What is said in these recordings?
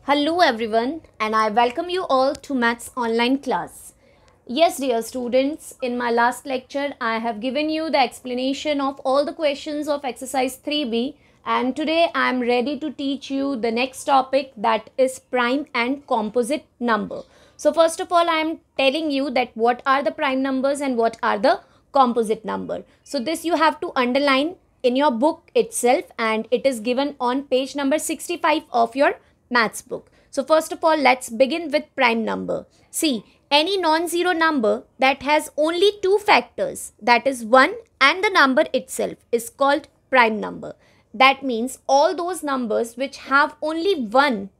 Hello everyone, and I welcome you all to Maths online class. Yes, dear students, in my last lecture I have given you the explanation of all the questions of exercise 3B, and today I am ready to teach you the next topic, that is prime and composite number. So first of all I am telling you that what are the prime numbers and what are the composite number. So this you have to underline in your book itself, and it is given on page number 65 of your maths book. So first of all, let's begin with prime number. See, any non-zero number that has only two factors, that is 1 and the number itself, is called prime number. That means all those numbers which have only 1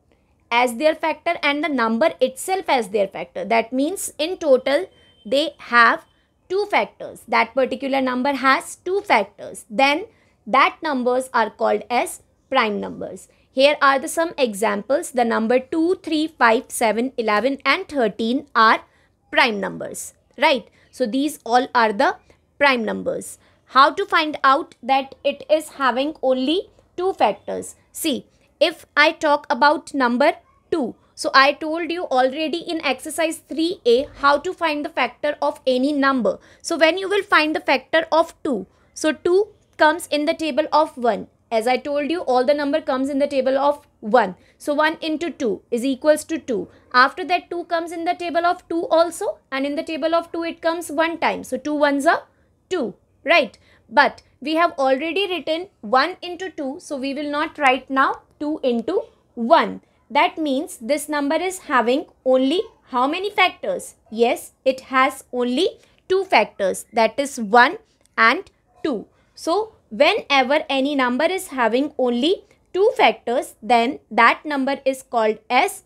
as their factor and the number itself as their factor. That means in total they have two factors. That particular number has two factors. Then that numbers are called as prime numbers. Here are the some examples. The number 2, 3, 5, 7, 11 and 13 are prime numbers, right? So these all are the prime numbers. How to find out that it is having only two factors? See, if I talk about number 2, so I told you already in exercise 3A how to find the factor of any number. So when you will find the factor of 2, so 2 comes in the table of 1. As I told you, all the number comes in the table of 1. So 1 into 2 is equals to 2. After that 2 comes in the table of 2 also, and in the table of 2 it comes one time. So 2 ones are 2, right? But we have already written 1 into 2, so we will not write now 2 into 1. That means this number is having only how many factors? Yes, it has only two factors, that is 1 and 2. So whenever any number is having only two factors, then that number is called as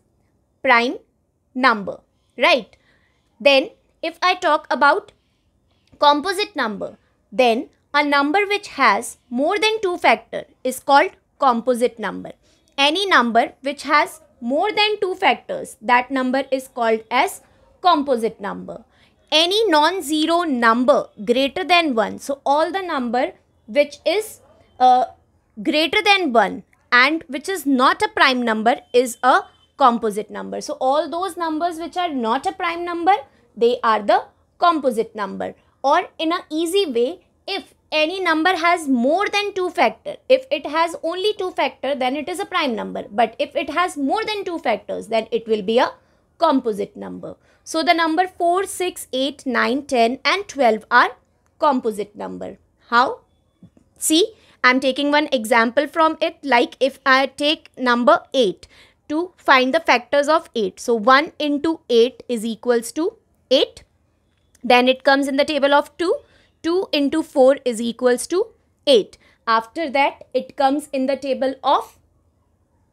prime number, right? Then if I talk about composite number, then a number which has more than two factor is called composite number. Any number which has more than two factors, that number is called as composite number. Any non-zero number greater than 1, so all the number which is greater than 1 and which is not a prime number is a composite number. So all those numbers which are not a prime number, they are the composite number. Or in an easy way, if any number has more than two factor, if it has only two factor, then it is a prime number. But if it has more than two factors, then it will be a composite number. So the number 4, 6, 8, 9, 10 and 12 are composite number. How? See, I am taking one example from it, like if I take number 8 to find the factors of 8. So 1 into 8 is equals to 8. Then it comes in the table of 2. 2 into 4 is equals to 8. After that, it comes in the table of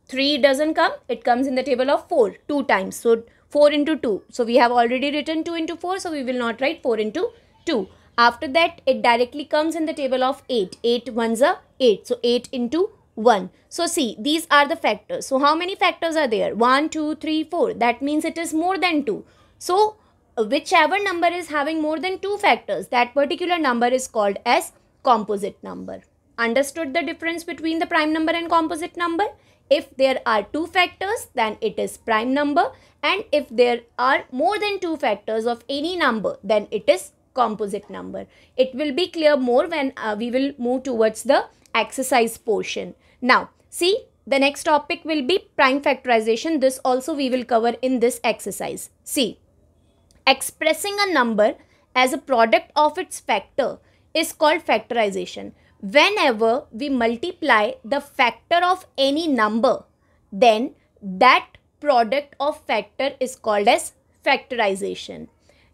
3 doesn't come. It comes in the table of 4 2 times. So 4 into 2. So we have already written 2 into 4. So we will not write 4 into 2. After that, it directly comes in the table of 8. 8 ones are 8. So 8 into 1. So see, these are the factors. So how many factors are there? 1, 2, 3, 4. That means it is more than 2. So whichever number is having more than two factors, that particular number is called as composite number. Understood the difference between the prime number and composite number? If there are two factors, then it is prime number. And if there are more than two factors of any number, then it is composite number. It will be clear more when we will move towards the exercise portion. Now, see, the next topic will be prime factorization. This also we will cover in this exercise. See, expressing a number as a product of its factor is called factorization. Whenever we multiply the factor of any number, then that product of factor is called as factorization.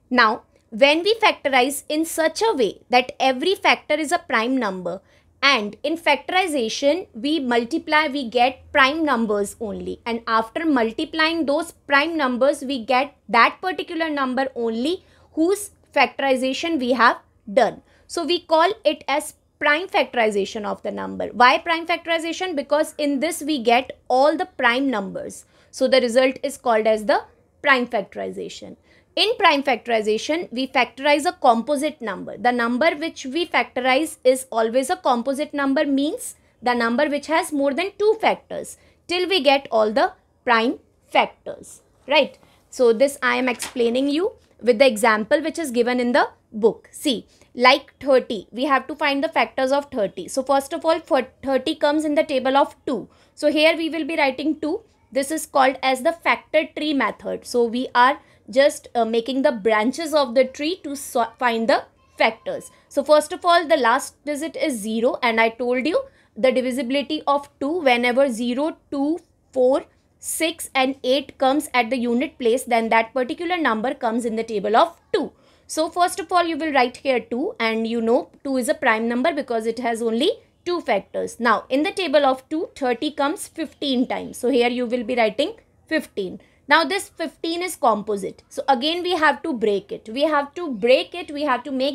Now, when we factorize in such a way that every factor is a prime number, and in factorization we multiply, we get prime numbers only, and after multiplying those prime numbers we get that particular number only whose factorization we have done. So we call it as prime factorization of the number. Why prime factorization? Because in this we get all the prime numbers. So the result is called as the prime factorization. In prime factorization, we factorize a composite number. The number which we factorize is always a composite number, means the number which has more than two factors till we get all the prime factors, right? So this I am explaining you with the example which is given in the book. See, like 30, we have to find the factors of 30. So first of all, for 30 comes in the table of 2. So here we will be writing 2. This is called as the factor tree method. So we are just making the branches of the tree to find the factors. So first of all, the last digit is 0, and I told you the divisibility of 2 whenever 0, 2, 4, 6 and 8 comes at the unit place, then that particular number comes in the table of 2. So first of all, you will write here 2, and you know 2 is a prime number because it has only 2 factors. Now in the table of 2, 30 comes 15 times. So here you will be writing 15. Now this 15 is composite. So again we have to break it. We have to make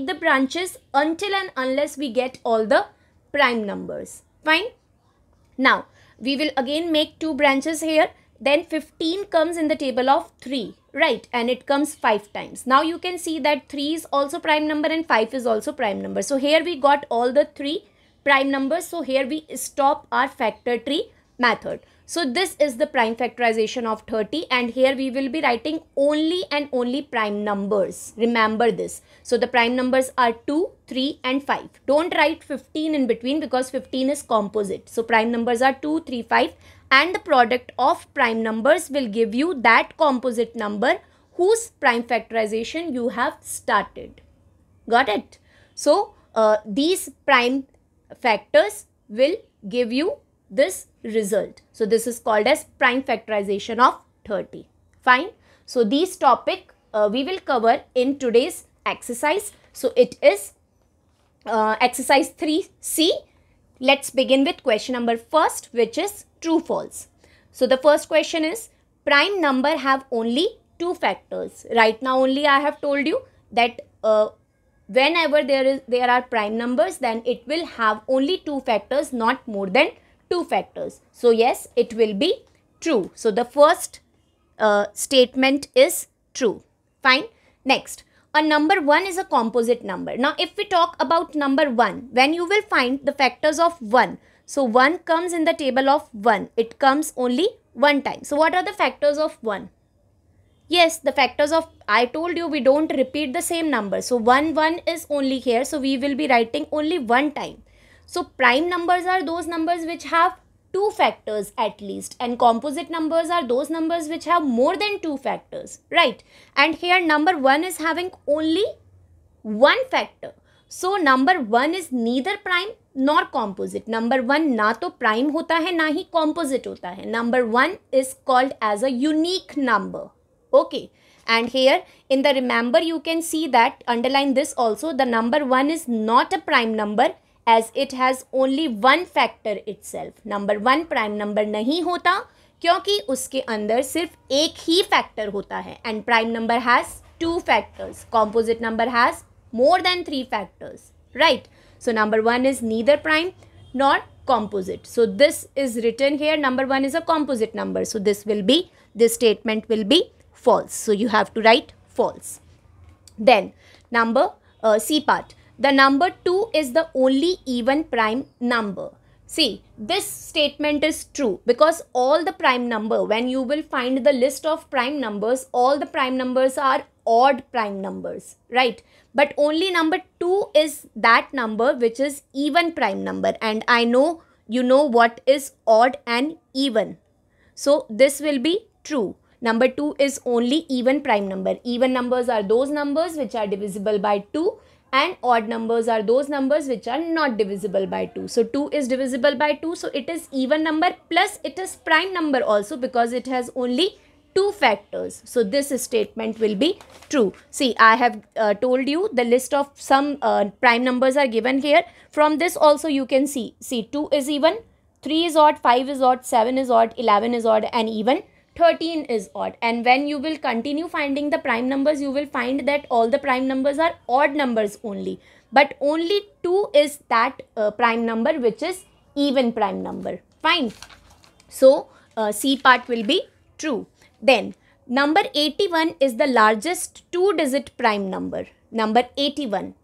the branches until and unless we get all the prime numbers. Fine. Now we will again make 2 branches here. Then 15 comes in the table of 3, right? And it comes 5 times. Now you can see that 3 is also prime number and 5 is also prime number. So here we got all the 3 prime numbers. So here we stop our factor tree method. So this is the prime factorization of 30, and here we will be writing only and only prime numbers. Remember this. So the prime numbers are 2, 3 and 5. Don't write 15 in between because 15 is composite. So prime numbers are 2, 3, 5, and the product of prime numbers will give you that composite number whose prime factorization you have started. Got it? So these prime factors will give you this result. So this is called as prime factorization of 30. Fine. So these topic we will cover in today's exercise. So it is exercise 3C. Let's begin with question number first, which is true false. So the first question is, prime number have only 2 factors. Right now only I have told you that whenever there are prime numbers, then it will have only 2 factors, not more than 2 factors. So yes, it will be true. So the first statement is true. Fine. Next, a number 1 is a composite number. Now if we talk about number 1, when you will find the factors of 1, so 1 comes in the table of 1. It comes only 1 time. So what are the factors of 1? Yes, the factors of, I told you we don't repeat the same number. So 1 is only here. So we will be writing only 1 time. So prime numbers are those numbers which have 2 factors at least, and composite numbers are those numbers which have more than 2 factors, right? And here number 1 is having only 1 factor. So number 1 is neither prime nor composite. Number 1 ना तो prime होता है ना ही composite होता है. Number 1 is called as a unique number. Okay. And here in the remember you can see that, underline this also, the number 1 is not a prime number as it has only 1 factor itself. Number 1 prime number नहीं होता क्योंकि उसके अंदर सिर्फ एक ही factor होता है. And prime number has 2 factors. Composite number has more than 3 factors. Right? So number 1 is neither prime nor composite. So this is written here. Number 1 is a composite number. So this statement will be false. So you have to write false. Then number C part. The number 2 is the only even prime number. See, this statement is true because all the prime number, when you will find the list of prime numbers, all the prime numbers are odd prime numbers, right? But only number 2 is that number which is even prime number, and I know you know what is odd and even. So this will be true. Number 2 is only even prime number. Even numbers are those numbers which are divisible by 2, and odd numbers are those numbers which are not divisible by 2. So 2 is divisible by 2, so it is even number plus it is prime number also because it has only 2 factors. So this statement will be true. See, I have told you the list of some prime numbers are given here. From this also you can see 2 is even, 3 is odd, 5 is odd, 7 is odd, 11 is odd, and even 13 is odd. And when you will continue finding the prime numbers, you will find that all the prime numbers are odd numbers only. But only 2 is that prime number which is even prime number. Fine. So C part will be true. Then number 81 is the largest 2-digit prime number. Number 81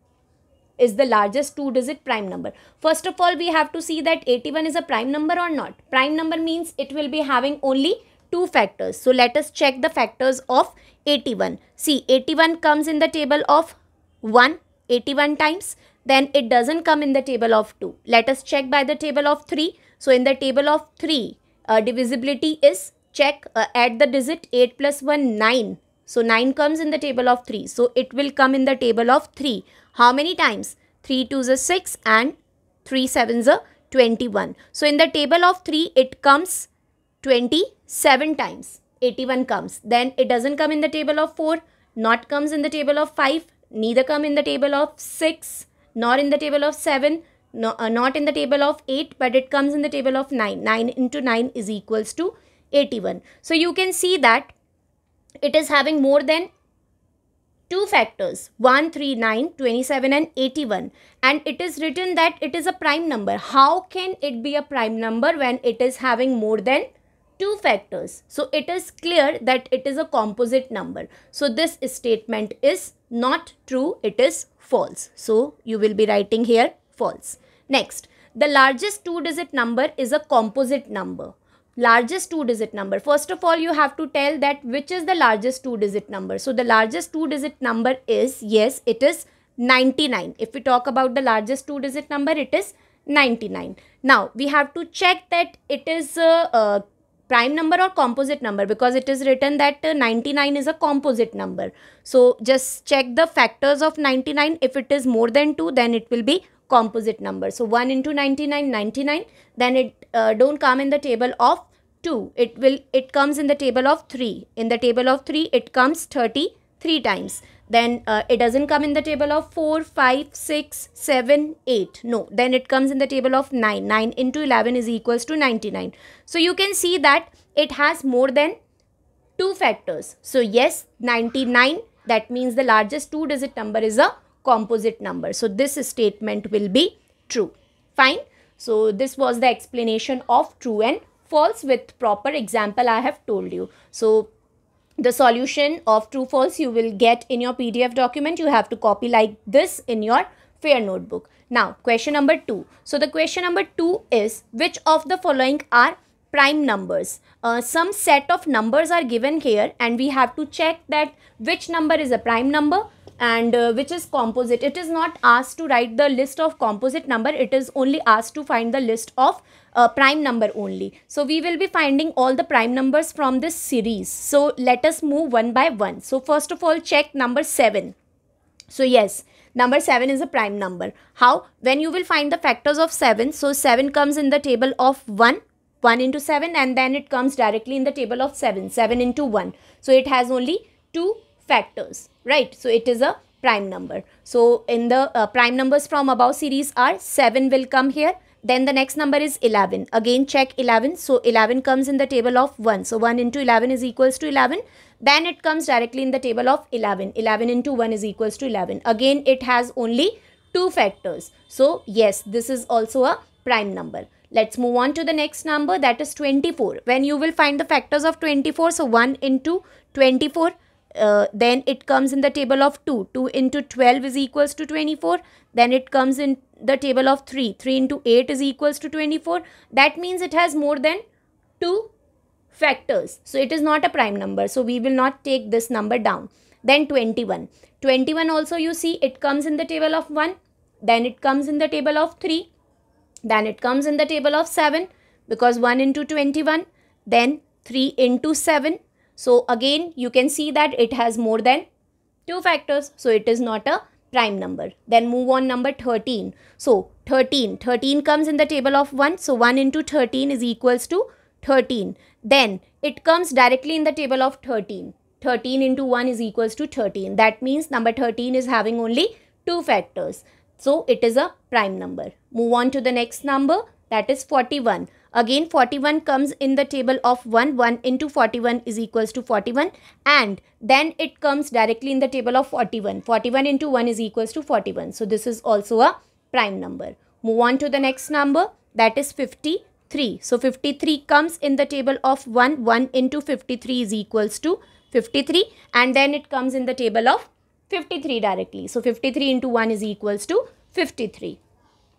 is the largest 2-digit prime number. First of all, we have to see that 81 is a prime number or not. Prime number means it will be having only 2 factors. So let us check the factors of 81. See, 81 comes in the table of 1, 81 times. Then it doesn't come in the table of 2. Let us check by the table of 3. So in the table of 3, divisibility is check, add the digit 8 plus 1, 9. So 9 comes in the table of 3. So it will come in the table of 3. How many times? 3 2s are 6 and 3 7s are 21. So in the table of 3, it comes 27 times. 81 comes. Then it doesn't come in the table of 4, not comes in the table of 5, neither come in the table of 6, nor in the table of 7, not in the table of 8, but it comes in the table of 9. 9 into 9 is equals to 81. So you can see that it is having more than 2 factors, 1, 3, 9, 27 and 81, and it is written that it is a prime number. How can it be a prime number when it is having more than 2 factors? So it is clear that it is a composite number. So this statement is not true, it is false. So you will be writing here false. Next, the largest 2-digit number is a composite number. Largest 2-digit number. First of all, you have to tell that which is the largest 2-digit number. So the largest 2-digit number is, yes, it is 99. If we talk about the largest 2-digit number, it is 99. Now we have to check that it is a prime number or composite number, because it is written that 99 is a composite number. So just check the factors of 99. If it is more than 2, then it will be composite number. So 1 into 99, 99. Then it don't come in the table of 2. It comes in the table of 3. In the table of 3, it comes 33 times. Then it doesn't come in the table of 4, 5, 6, 7, 8. No. Then it comes in the table of 9. 9 into 11 is equals to 99. So you can see that it has more than 2 factors. So yes, 99, that means the largest 2-digit number is a composite number. So this statement will be true. Fine. So this was the explanation of true and false with proper example I have told you. So the solution of true false you will get in your PDF document. You have to copy like this in your fair notebook. Now question number 2. So the question number 2 is, which of the following are prime numbers? Some set of numbers are given here and we have to check that which number is a prime number and which is composite. It is not asked to write the list of composite number. It is only asked to find the list of prime number only. So we will be finding all the prime numbers from this series. So let us move one by one. So first of all, check number 7. So yes, number 7 is a prime number. How? When you will find the factors of 7. So 7 comes in the table of 1. 1 into 7, and then it comes directly in the table of 7. 7 into 1. So it has only 2 factors, right? So it is a prime number. So in the prime numbers from above series are 7 will come here. Then the next number is 11. Again check 11. So 11 comes in the table of 1. So 1 into 11 is equals to 11. Then it comes directly in the table of 11. 11 into 1 is equals to 11. Again it has only 2 factors. So yes, this is also a prime number. Let's move on to the next number, that is 24. When you will find the factors of 24, so 1 into 24, then it comes in the table of 2. 2 into 12 is equals to 24. Then it comes in the table of 3. 3 into 8 is equals to 24. That means it has more than 2 factors. So it is not a prime number. So we will not take this number down. Then 21. 21 also you see it comes in the table of 1. Then it comes in the table of 3. Then it comes in the table of 7 because 1 into 21. Then 3 into 7. So again you can see that it has more than 2 factors. So it is not a prime number. Then move on number 13. So 13 comes in the table of 1. So 1 into 13 is equals to 13. Then it comes directly in the table of 13. 13 into 1 is equals to 13. That means number 13 is having only 2 factors. So it is a prime number. Move on to the next number, that is 41. Again 41 comes in the table of 1. 1 into 41 is equals to 41. And then it comes directly in the table of 41. 41 into 1 is equals to 41. So this is also a prime number. Move on to the next number, that is 53. So 53 comes in the table of 1. 1 into 53 is equals to 53. And then it comes in the table of 53 directly. So 53 into 1 is equals to 53.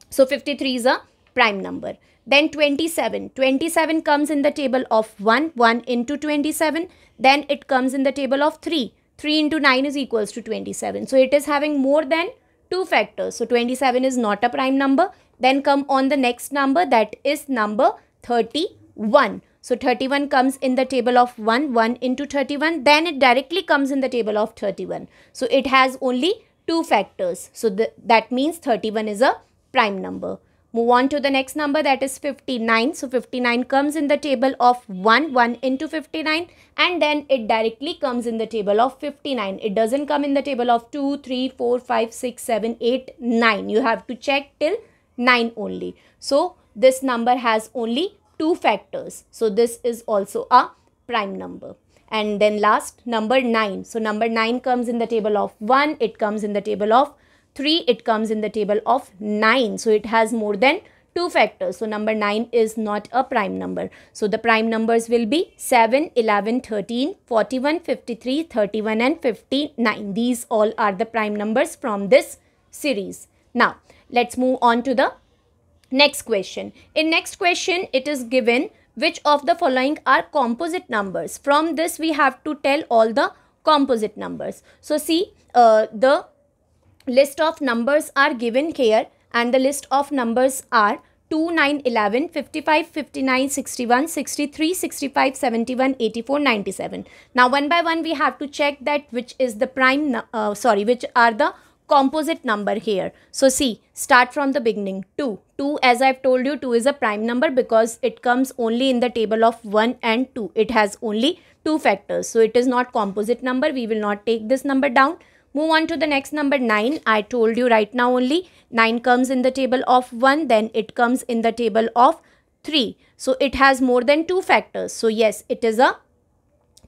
So 53 is a prime number. Then 27. 27 comes in the table of 1. 1 into 27. Then it comes in the table of 3. 3 into 9 is equals to 27. So it is having more than 2 factors. So 27 is not a prime number. Then come on the next number, that is number 31. So 31 comes in the table of 1. 1 into 31. Then it directly comes in the table of 31. So it has only 2 factors. So that means 31 is a prime number. Move on to the next number, that is 59. So 59 comes in the table of 1. 1 into 59. And then it directly comes in the table of 59. It doesn't come in the table of 2, 3, 4, 5, 6, 7, 8, 9. You have to check till 9 only. So this number has only 2 factors. So this is also a prime number. And then last, number 9. So number 9 comes in the table of 1. It comes in the table of 3. It comes in the table of 9. So it has more than 2 factors. So number 9 is not a prime number. So the prime numbers will be 7, 11, 13, 41, 53, 31 and 59. These all are the prime numbers from this series. Now let's move on to the next question. In next question, it is given which of the following are composite numbers. From this we have to tell all the composite numbers. So see, the list of numbers are given here, and the list of numbers are 2, 9, 11, 55, 59, 61, 63, 65, 71, 84, 97. Now one by one we have to check that which is the which are the composite number here. So see, start from the beginning. 2. 2, as I've told you, 2 is a prime number because it comes only in the table of 1 and 2. It has only 2 factors. So it is not composite number. We will not take this number down. Move on to the next number, 9. I told you right now only 9 comes in the table of 1. Then it comes in the table of 3. So it has more than 2 factors. So yes, it is a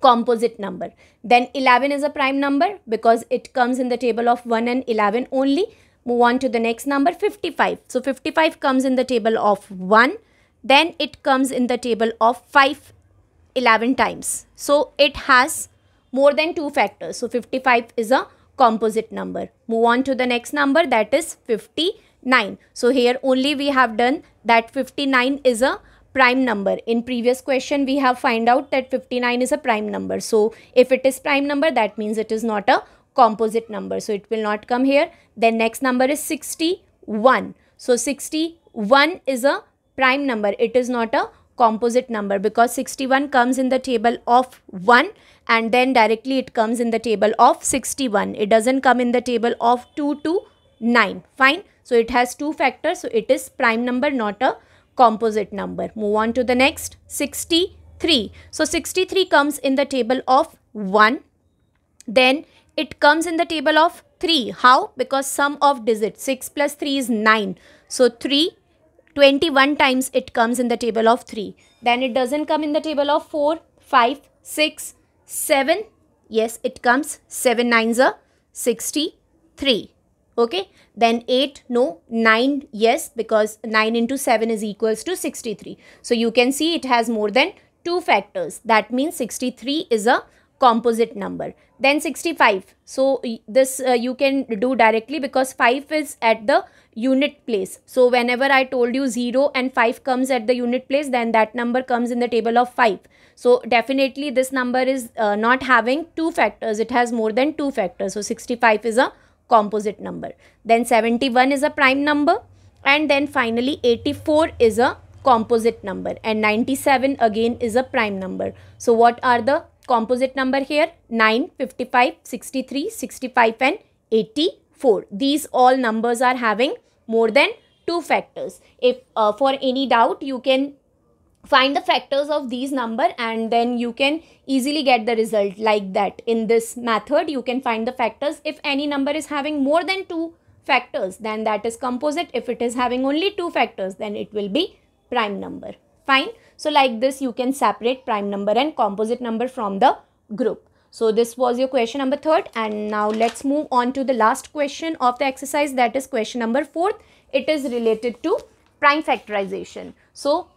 composite number. Then 11 is a prime number because it comes in the table of 1 and 11 only. Move on to the next number, 55. So 55 comes in the table of 1. Then it comes in the table of 5 11 times. So it has more than 2 factors. So 55 is a composite number. Move on to the next number, that is 59. So here only we have done that 59 is a prime number. In previous question we have find out that 59 is a prime number. So if it is prime number, that means it is not a composite number. So it will not come here. Then next number is 61. So 61 is a prime number. It is not a composite number because 61 comes in the table of 1 and then directly it comes in the table of 61. It doesn't come in the table of 2 to 9. Fine. So it has 2 factors. So it is prime number, not a composite number. Move on to the next, 63. So 63 comes in the table of 1. Then it comes in the table of 3. How? Because sum of digits, 6 plus 3 is 9. So 21 times it comes in the table of 3. Then it doesn't come in the table of 4, 5, 6, 7. Yes, it comes 7 nines are 63. Okay. Then 8, no. 9, yes, because 9 into 7 is equals to 63. So you can see it has more than 2 factors. That means 63 is a composite number. Then 65. So this you can do directly because 5 is at the unit place. So whenever I told you 0 and 5 comes at the unit place, then that number comes in the table of 5. So definitely this number is not having 2 factors. It has more than 2 factors. So 65 is a composite number. Then 71 is a prime number. And then finally 84 is a composite number. And 97 again is a prime number. So what are the composite number here? 9, 55, 63, 65 and 84. These all numbers are having more than 2 factors. If for any doubt, you can find the factors of these number and then you can easily get the result like that. In this method, you can find the factors. If any number is having more than 2 factors, then that is composite. If it is having only 2 factors, then it will be prime number. Fine. So like this, you can separate prime number and composite number from the group. So this was your question number 3rd, and now let's move on to the last question of the exercise, that is question number 4th. It is related to prime factorization. So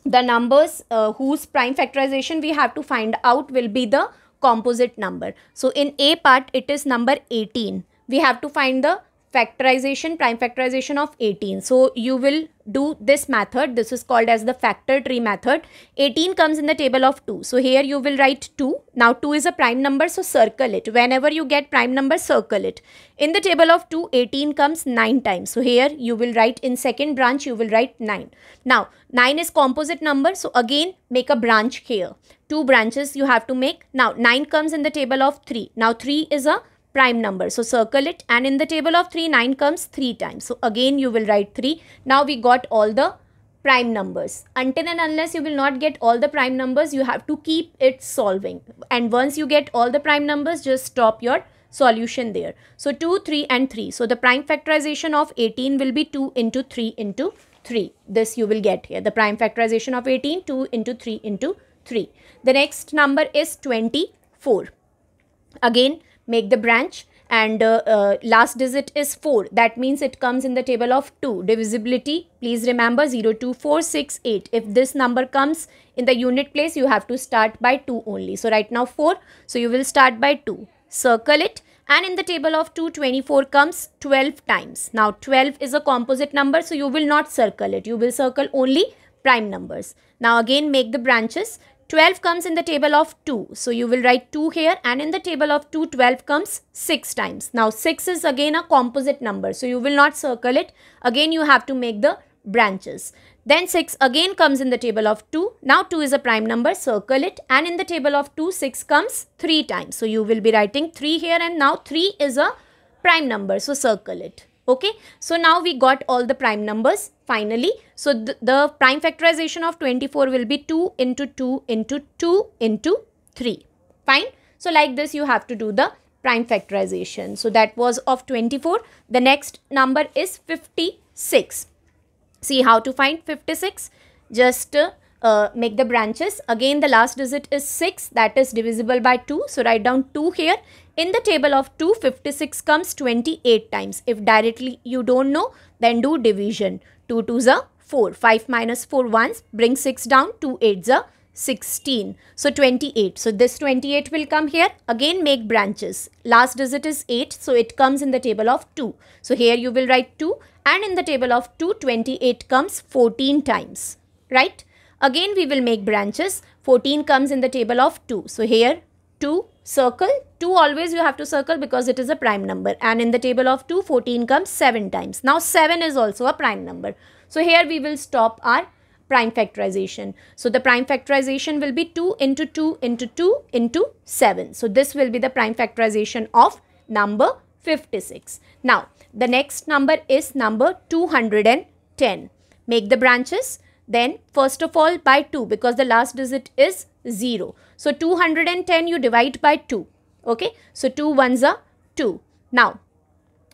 the numbers whose prime factorization we have to find out will be the composite number. So in A part, it is number 18. We have to find the factorization, prime factorization of 18. So you will do this method. This is called as the factor tree method. 18 comes in the table of 2. So here you will write 2. Now 2 is a prime number, so circle it. Whenever you get prime number, circle it. In the table of 2, 18 comes 9 times. So here you will write in second branch, you will write 9. Now 9 is composite number. So again make a branch here. 2 branches you have to make. Now 9 comes in the table of 3. Now 3 is a prime number, so circle it, and in the table of 3, 9 comes 3 times. So again you will write 3. Now we got all the prime numbers. Until and unless you will not get all the prime numbers, you have to keep it solving. And once you get all the prime numbers, just stop your solution there. So 2, 3 and 3. So the prime factorization of 18 will be 2 into 3 into 3. This you will get here. The prime factorization of 18, 2 into 3 into 3. The next number is 24. Again, make the branch, and last digit is 4. That means it comes in the table of 2. Divisibility, please remember 0, 2, 4, 6, 8. If this number comes in the unit place, you have to start by 2 only. So right now 4. So you will start by 2. Circle it, and in the table of 2, 24 comes 12 times. Now 12 is a composite number, so you will not circle it. You will circle only prime numbers. Now again make the branches. 12 comes in the table of 2. So you will write 2 here, and in the table of 2, 12 comes 6 times. Now 6 is again a composite number. So you will not circle it. Again you have to make the branches. Then 6 again comes in the table of 2. Now 2 is a prime number. Circle it, and in the table of 2, 6 comes 3 times. So you will be writing 3 here, and now 3 is a prime number. So circle it. Okay, so now we got all the prime numbers finally. So the prime factorization of 24 will be 2 into 2 into 2 into 3. Fine. So like this you have to do the prime factorization. So that was of 24. The next number is 56. See how to find 56. Just make the branches. Again the last digit is 6, that is divisible by 2. So write down 2 here. In the table of 2, 56 comes 28 times. If directly you don't know, then do division. 2 2s are 4. 5 minus 4 ones. Bring 6 down. 2 8s are 16. So 28. So this 28 will come here. Again make branches. Last digit is 8. So it comes in the table of 2. So here you will write 2. And in the table of 2, 28 comes 14 times. Right? Again we will make branches. 14 comes in the table of 2. So here 2. Circle. 2 always you have to circle because it is a prime number, and in the table of 2, 14 comes 7 times. Now 7 is also a prime number. So here we will stop our prime factorization. So the prime factorization will be 2 into 2 into 2 into 7. So this will be the prime factorization of number 56. Now the next number is number 210. Make the branches. Then first of all by 2, because the last digit is 0. So 210 you divide by 2. Okay. So 2 ones are 2. Now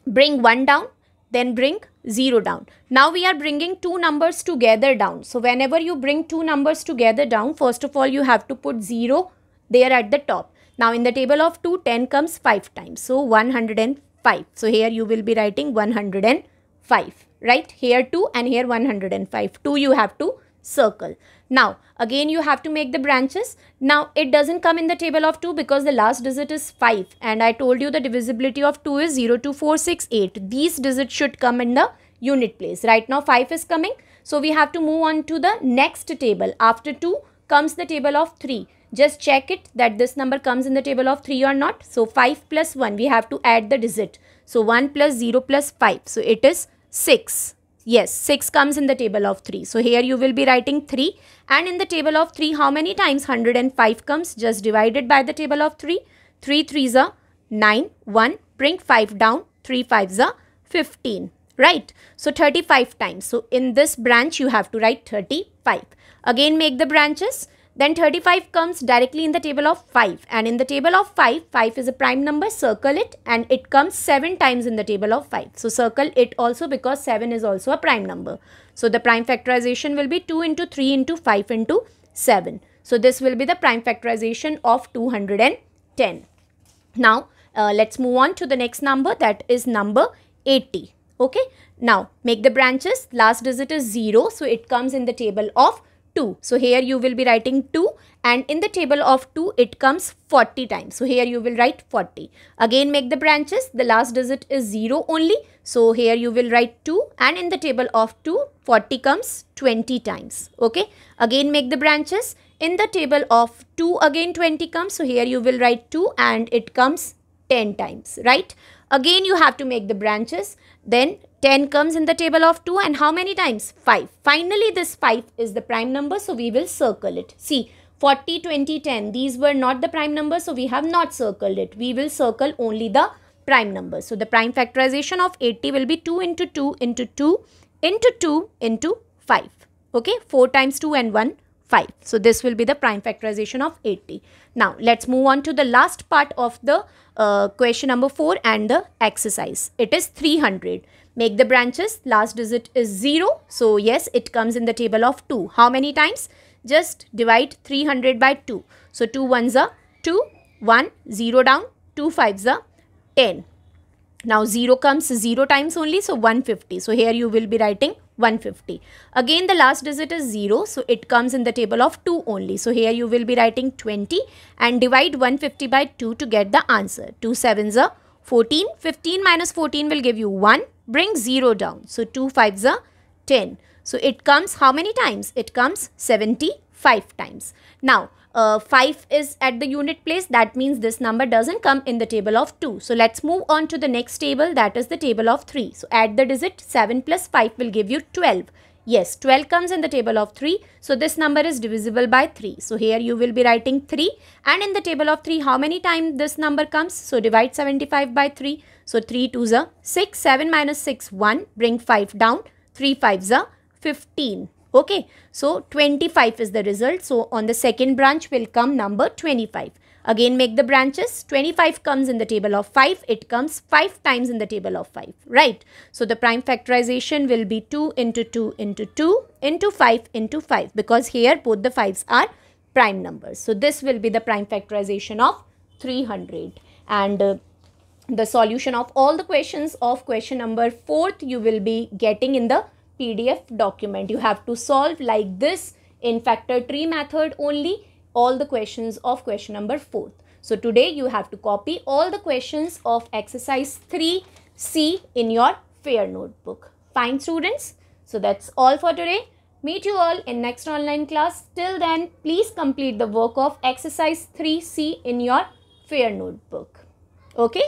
bring 1 down, then bring 0 down. Now we are bringing 2 numbers together down. So whenever you bring 2 numbers together down, first of all you have to put 0 there at the top. Now in the table of 2, 10 comes 5 times. So 105. So here you will be writing 105. Right? Here 2 and here 105. 2 you have to circle. Now again you have to make the branches. Now it doesn't come in the table of 2 because the last digit is 5, and I told you the divisibility of 2 is 0, 2, 4, 6, 8. These digits should come in the unit place. Right now 5 is coming. So we have to move on to the next table. After 2 comes the table of 3. Just check it that this number comes in the table of 3 or not. So 5 plus 1, we have to add the digit. So 1 plus 0 plus 5. So it is 6. Yes, 6 comes in the table of 3. So here you will be writing 3, and in the table of 3 how many times 105 comes? Just divided by the table of 3. 3 3s are 9. 1. Bring 5 down. 3 5s are 15. Right? So 35 times. So in this branch you have to write 35. Again make the branches. Then 35 comes directly in the table of 5, and in the table of 5, 5 is a prime number. Circle it, and it comes 7 times in the table of 5. So circle it also because 7 is also a prime number. So the prime factorization will be 2 into 3 into 5 into 7. So this will be the prime factorization of 210. Now let's move on to the next number, that is number 80. Okay. Now make the branches. Last digit is 0. So it comes in the table of 2. So here you will be writing 2, and in the table of 2 it comes 40 times. So here you will write 40. Again make the branches. The last digit is 0 only. So here you will write 2, and in the table of 2 40 comes 20 times. Okay. Again make the branches. In the table of 2 again 20 comes. So here you will write 2 and it comes 10 times, right? Again you have to make the branches. Then 10 comes in the table of 2, and how many times? 5. Finally this 5 is the prime number, so we will circle it. See, 40, 20, 10, these were not the prime numbers, so we have not circled it. We will circle only the prime numbers. So the prime factorization of 80 will be 2 into 2 into 2 into 2 into 5. Okay, 4 times 2 and 1, 5. So this will be the prime factorization of 80. Now let's move on to the last part of the question number 4 and the exercise. It is 300. Make the branches. Last digit is 0. So yes, it comes in the table of 2. How many times? Just divide 300 by 2. So 2 ones are 2, 1, 0 down, 2 fives are 10. Now 0 comes 0 times only, so 150. So here you will be writing 150. Again the last digit is 0, so it comes in the table of 2 only. So here you will be writing 20 and divide 150 by 2 to get the answer. 2 sevens are 14. 15 minus 14 will give you 1. Bring 0 down. So 2 fives are 10. So it comes how many times? It comes 75 times. Now 5 is at the unit place. That means this number doesn't come in the table of 2. So let's move on to the next table, that is the table of 3. So add the digit. 7 plus 5 will give you 12. Yes, 12 comes in the table of 3. So this number is divisible by 3. So here you will be writing 3. And in the table of 3, how many times this number comes? So divide 75 by 3. So 3 2s are 6. 7 minus 6, 1. Bring 5 down. 3 5s are 15. Okay, so 25 is the result. So on the second branch will come number 25. Again make the branches. 25 comes in the table of 5. It comes 5 times in the table of 5, right? So the prime factorization will be 2 into 2 into 2 into 5 into 5, because here both the 5s are prime numbers. So this will be the prime factorization of 300. And the solution of all the questions of question number 4th you will be getting in the PDF document. You have to solve like this in factor tree method only all the questions of question number 4th. So today you have to copy all the questions of exercise 3C in your fair notebook. Fine students. So that's all for today. Meet you all in next online class. Till then, please complete the work of exercise 3C in your fair notebook. Okay.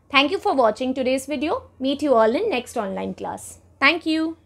Thank you for watching today's video. Meet you all in next online class. Thank you.